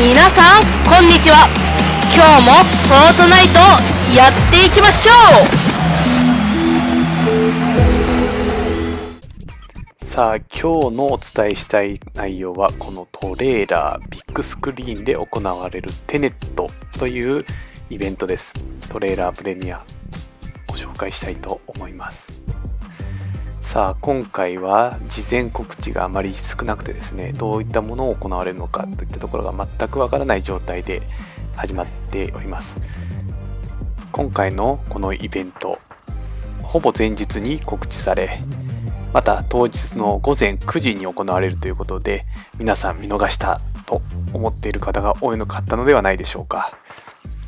皆さんこんにちは。今日もフォートナイトをやっていきましょう。さあ今日のお伝えしたい内容はこのトレーラービッグスクリーンで行われるテネットというイベントです。トレーラープレミアご紹介したいと思います。さあ今回は事前告知があまり少なくてですね、どういったものを行われるのかといったところが全くわからない状態で始まっております。今回のこのイベントほぼ前日に告知され、また当日の午前9時に行われるということで、皆さん見逃したと思っている方が多いのかったのではないでしょうか。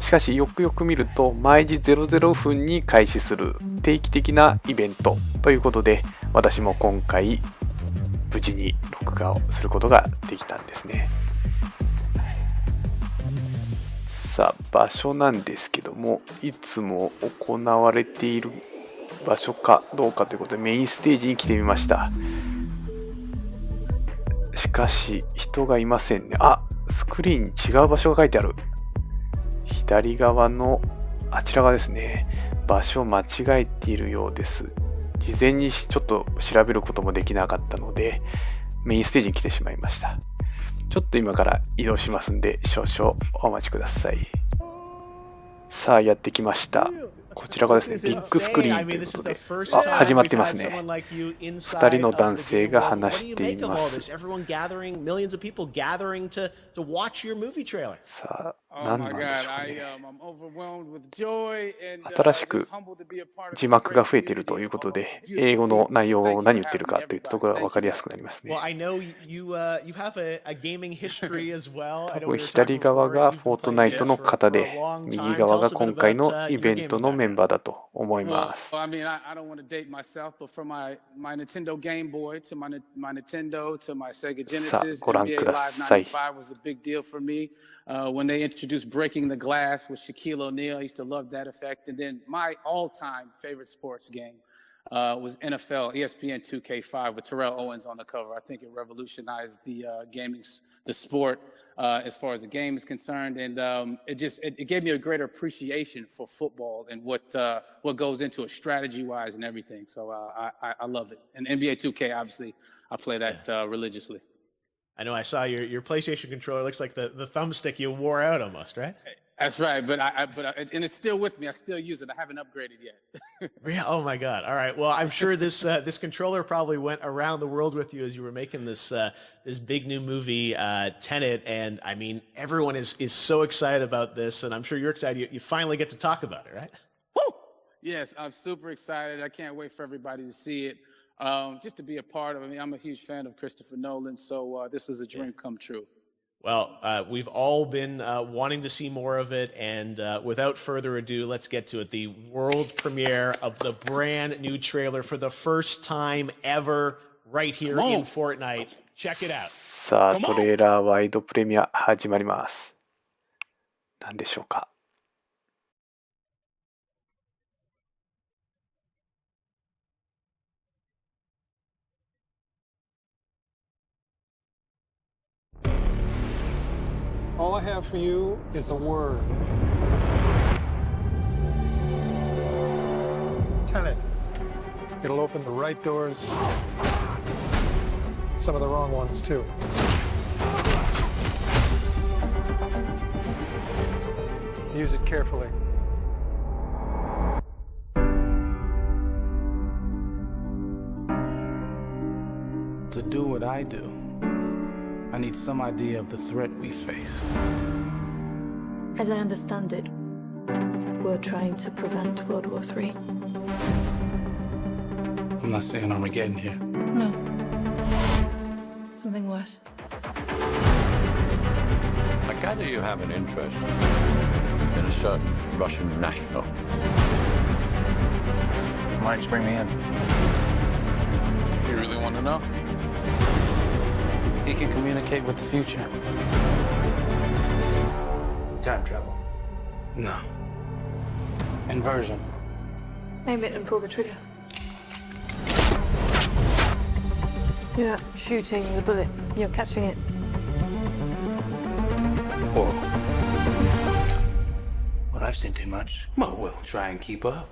しかしよくよく見ると毎時00分に開始する定期的なイベントということで、私も今回無事に録画をすることができたんですね。さあ場所なんですけども、いつも行われている場所かどうかということでメインステージに来てみました。しかし人がいませんね。スクリーンに違う場所が書いてある。左側のあちら側ですね。場所を間違えているようです。事前にちょっと調べることもできなかったのでメインステージに来てしまいました。ちょっと今から移動しますんで少々お待ちください。さあやってきました。こちらがですね、ビッグスクリーンということで、始まっていますね。2人の男性が話しています。さあ、何なんでしょうね。新しく字幕が増えているということで、英語の内容を何言ってるかといったところが分かりやすくなりますね。多分左側がフォートナイトの方で、右側が今回のイベントのメンバーだと思います。さあ、ご覧ください。When they introduced breaking the glass with Shaquille O'Neal, I used to love that effect. And then my all-time favorite sports game was NFL ESPN 2K5 with Terrell Owens on the cover. I think it revolutionized the the sport as far as the game is concerned, and it gave me a greater appreciation for football and what goes into it strategy-wise and everything. So I love it. And NBA 2K, obviously, I play that religiously. I know I saw your PlayStation controller. Looks like the thumbstick you wore out almost, right? That's right, and it's still with me. I still use it. I haven't upgraded yet. Oh my God! All right. Well, I'm sure this controller probably went around the world with you as you were making this big new movie, Tenet. And I mean, everyone is so excited about this, and I'm sure you're excited. You finally get to talk about it, right? Woo! Yes, I'm super excited. I can't wait for everybody to see it. Just to be a part of it. I mean, I'm a huge fan of Christopher Nolan, so this is a dream come true. Well, we've all been wanting to see more of it, and without further ado, let's get to it. The world premiere of the brand new trailer for the first time ever right here in Fortnite. Check it out. さあ、トレーラーワイドプレミア始まります。何でしょうか。All I have for you is a word. Tenet. It'll open the right doors, some of the wrong ones too. Use it carefully. To do what I do, I need some idea of the threat we face. As I understand it, we're trying to prevent World War III. I'm not saying Armageddon here. No. Something worse. I gather you have an interest in a certain Russian national. Mike's bring me in. You really want to know? He can communicate with the future. Time travel. No. Inversion. Aim it and pull the trigger. You're not shooting the bullet, you're catching it. I've seen too much. Well, we'll try and keep up.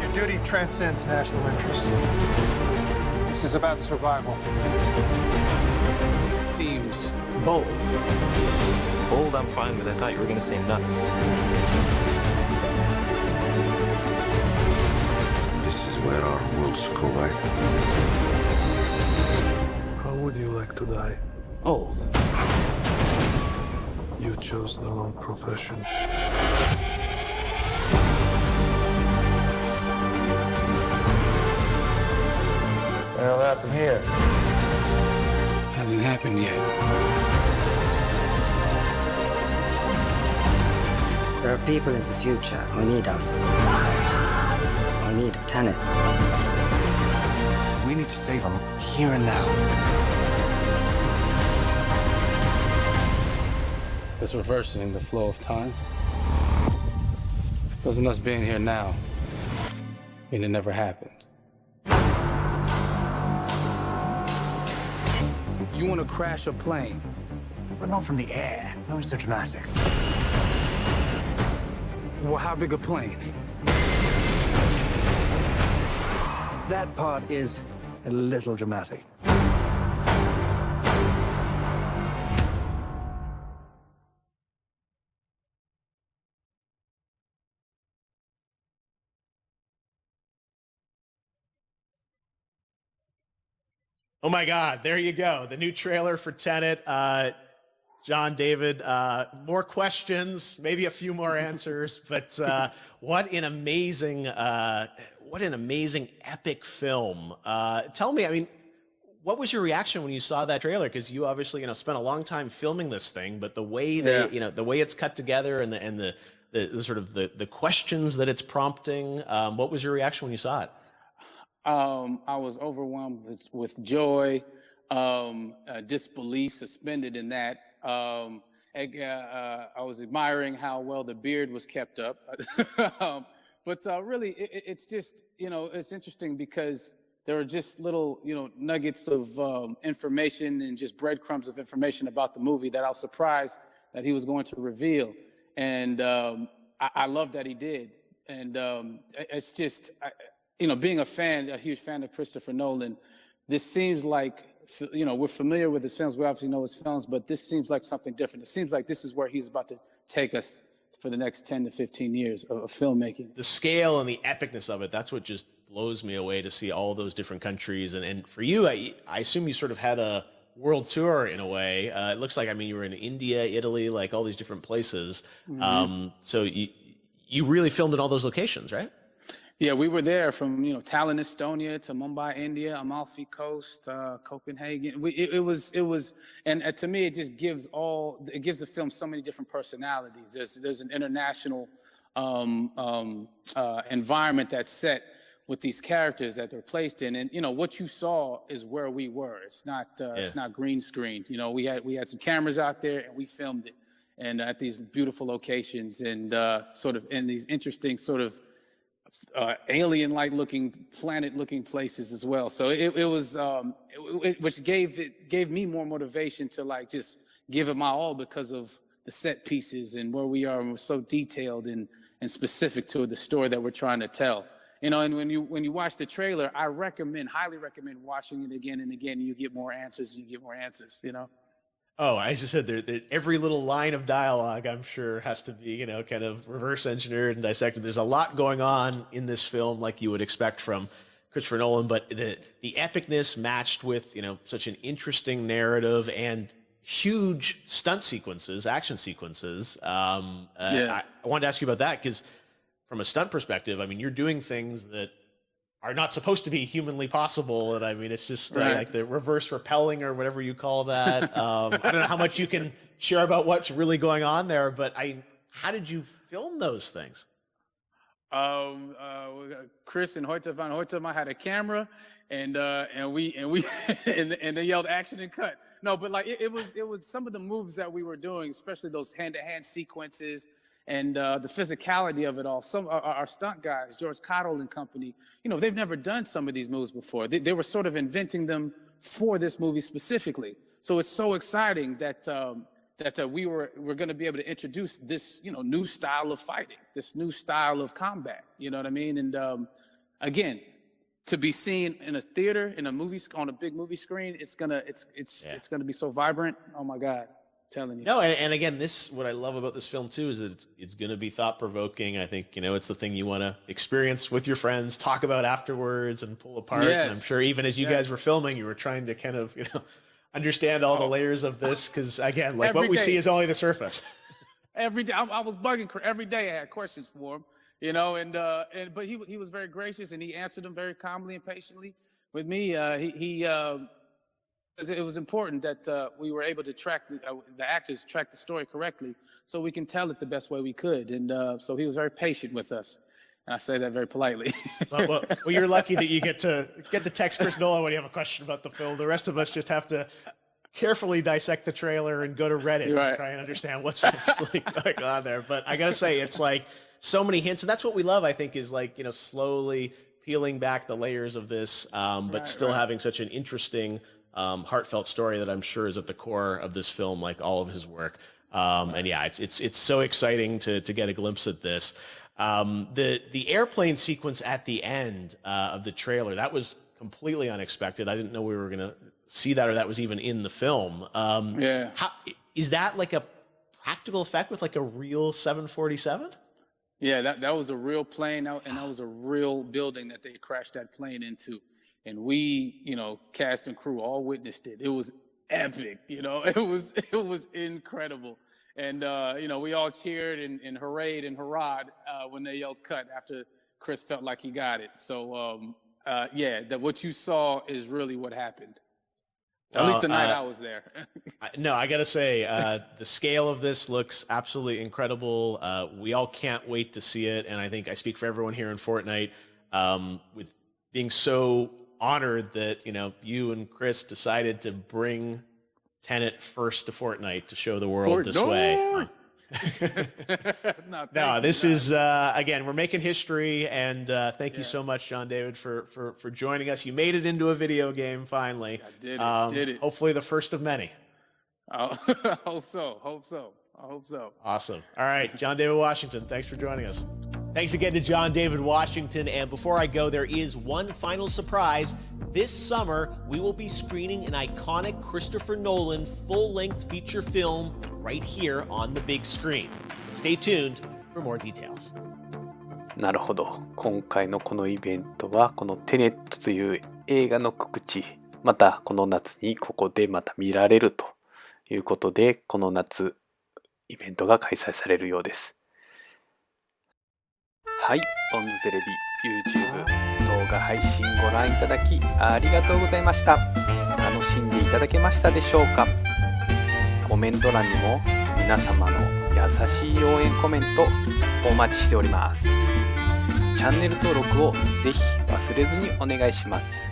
Your duty transcends national interests. This is about survival. Seems bold. Bold, I'm fine with. I thought you were going to say nuts. This is where our worlds collide. How would you like to die? Old. You chose the wrong profession. What'll happen here? Hasn't happened yet. There are people in the future who need us. Who need Tenet. We need to save them here and now. This reversing the flow of time. Doesn't us being here now mean it never happened? You want to crash a plane? But not from the air. No, it's so dramatic. Well, how big a plane? That part is a little dramatic. Oh my God, there you go. The new trailer for Tenet. John, David, more questions, maybe a few more answers, but what an amazing epic film. Tell me, I mean, what was your reaction when you saw that trailer? Because you obviously, spent a long time filming this thing, but the way the way it's cut together and the sort of the questions that it's prompting, what was your reaction when you saw it? I was overwhelmed with joy, disbelief suspended in that. I was admiring how well the beard was kept up. But really, it's just, it's interesting because there are just little, nuggets of information and just breadcrumbs of information about the movie that I was surprised that he was going to reveal. And I love that he did. And it's just... being a huge fan of Christopher Nolan, this seems like, we're familiar with his films. We obviously know his films, but this seems like something different. It seems like this is where he's about to take us for the next 10 to 15 years of filmmaking. The scale and the epicness of it, that's what just blows me away to see all those different countries. And for you, I assume you sort of had a world tour in a way. It looks like, you were in India, Italy, like all these different places. Mm-hmm. So you really filmed in all those locations, right? Yeah, we were there from, Tallinn, Estonia to Mumbai, India, Amalfi Coast, Copenhagen. It was, and to me, it just gives the film so many different personalities. There's an international environment that's set with these characters that they're placed in, and what you saw is where we were. It's not green screened. We had some cameras out there and we filmed it, and at these beautiful locations and sort of in these interesting sort of alien-like looking, planet-looking places as well. So it was, which gave me more motivation to just give it my all because of the set pieces and where we are, and we're so detailed and specific to the story that we're trying to tell. And when you watch the trailer, I highly recommend watching it again and again. You get more answers. Oh, I just said every little line of dialogue, I'm sure, has to be, kind of reverse engineered and dissected. There's a lot going on in this film, like you would expect from Christopher Nolan, but the epicness matched with, such an interesting narrative and huge stunt sequences, action sequences. I wanted to ask you about that because from a stunt perspective, you're doing things that are not supposed to be humanly possible. And it's just like the reverse rappelling or whatever you call that. I don't know how much you can share about what's really going on there, but how did you film those things? Chris and Hoyte van Hoytema had a camera and they yelled action and cut. No, but it was some of the moves that we were doing, especially those hand-to-hand sequences, and the physicality of it all. Some our stunt guys, George Cottle and company, they've never done some of these moves before. They were sort of inventing them for this movie specifically. So it's so exciting that that we're going to be able to introduce this, new style of fighting, this new style of combat. You know what I mean? And again, to be seen in a theater, in a movie, on a big movie screen, it's gonna be so vibrant. Oh my God. Telling you. No, and again, what I love about this film too is that it's going to be thought provoking. I think it's the thing you want to experience with your friends, talk about afterwards, and pull apart. Yes. And I'm sure even as you guys were filming, you were trying to kind of understand all the layers of this because again, like what we see is only the surface. Every day, I was bugging every day. I had questions for him, but he was very gracious and he answered them very calmly and patiently. With me, it was important that we were able to track the actors track the story correctly, so we can tell it the best way we could. And so he was very patient with us, and I say that very politely. well, you're lucky that you get to text Chris Nolan when you have a question about the film. The rest of us just have to carefully dissect the trailer and go to Reddit to try and understand what's really going on there. But I gotta say, it's like so many hints, and that's what we love. I think is like slowly peeling back the layers of this, but still having such an interesting. Heartfelt story that I'm sure is at the core of this film, like all of his work. And yeah, it's so exciting to get a glimpse at this. The airplane sequence at the end of the trailer, that was completely unexpected. I didn't know we were going to see that or that was even in the film. Is that like a practical effect with like a real 747? Yeah, that was a real plane, and that was a real building that they crashed that plane into. And we, cast and crew all witnessed it. It was epic, it was incredible. And, we all cheered and hurrayed and hurrahed when they yelled cut after Chris felt like he got it. So, what you saw is really what happened. At least the night I was there. No, I got to say, the scale of this looks absolutely incredible. We all can't wait to see it. And I think I speak for everyone here in Fortnite with being so honored that you and Chris decided to bring Tenet first to Fortnite to show the world this way. No, this is again, we're making history, and thank you so much, John David, for joining us. You made it into a video game finally. I did it. Hopefully the first of many. I hope so. Awesome. All right, John David Washington, thanks for joining us. Thanks again to John David Washington. And before I go, there is one final surprise. This summer, we will be screening an iconic Christopher Nolan full-length feature film right here on the big screen. Stay tuned for more details. なるほど。今回のこのイベントはこのテネットという映画の告知、またこの夏にここでまた見られるということで、この夏イベントが開催されるようです。はい、オンズテレビ、YouTube 動画配信ご覧いただきありがとうございました。楽しんでいただけましたでしょうか。コメント欄にも皆様の優しい応援コメントお待ちしております。チャンネル登録をぜひ忘れずにお願いします。